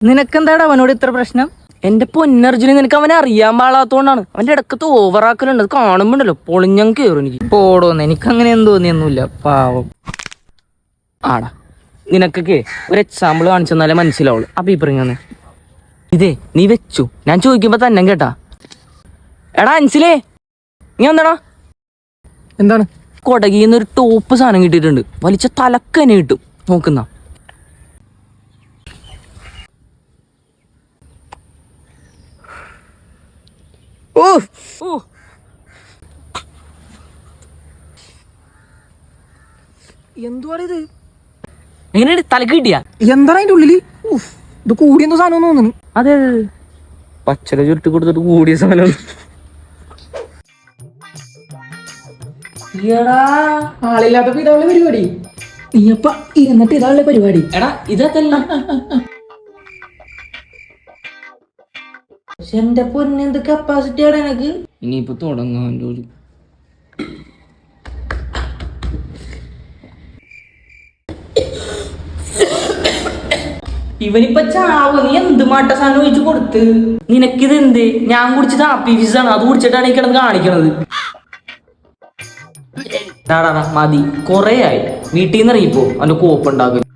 നിനക്കെന്താടാ അവനോട് ഇത്ര പ്രശ്നം? എന്റെ പൊന്നർജുന, നിനക്ക് അവനെ അറിയാൻ പാടാത്തോണ്ടാണ്. അവന്റെ ഇടക്കത്ത് ഓവറാക്കലുണ്ട്. അത് കാണുമ്പോണ്ടല്ലോ പൊളിഞ്ഞം കയറും എനിക്ക്. പോടോന്ന്, എനിക്കങ്ങനെ തോന്നിയൊന്നുമില്ല. പാവം ആടാ. നിനക്കൊക്കെ ഒരു എക്സാമ്പിൾ കാണിച്ചു തന്നാലേ മനസ്സിലാവുള്ളൂ. അപ്പൊ ഈ പറഞ്ഞ ഇതേ നീ വെച്ചു, ഞാൻ ചോദിക്കുമ്പോ തന്നെ കേട്ടാ. എടാ അൻസിലേ, നീ എന്താടാ? എന്താണ്? കൊടകിന്ന് ഒരു ടോപ്പ് സാധനം കിട്ടിയിട്ടുണ്ട്. വലിച്ച തലക്കന്നെ കിട്ടും. നോക്കുന്ന എന്തുവാണിത്? എങ്ങനെയാണ് തലക്ക് കിട്ടിയ? എന്താണ് അതിന്റെ ഉള്ളില്? ഇത് കൂടിയെന്തോ സാധനം തോന്നുന്നു. അതെ, പച്ചല ചുരുട്ടി കൊടുത്തിട്ട് കൂടിയ സാധനം. ആളില്ലാത്തപ്പോ ഇതാവുള്ള പരിപാടി. നീയപ്പ ഇരുന്നിട്ട് ഇതാവുള്ള പരിപാടി. എടാ ഇതല്ല. പക്ഷെ എന്റെ പൊന്നെന്ത് കപ്പാസിറ്റി ആണ് എനിക്ക്. ഇനിയിപ്പോ തുടങ്ങാൻ ഒരു ഇവനിപ്പ ചാവ്. നീ എന്ത് മാട്ട സാധനം ഒഴിച്ചു കൊടുത്ത്? നിനക്കിത് എന്ത്? ഞാൻ കുടിച്ചത് ഹാപ്പി ഫിസാണ്. അത് കുടിച്ചിട്ടാണ് ഈ കിടന്ന് കാണിക്കണത്. മതി, കൊറേ ആയി. വീട്ടിൽ നിന്ന് ഇറങ്ങിപ്പോ അവന്റെ കോപ്പുണ്ടാകും.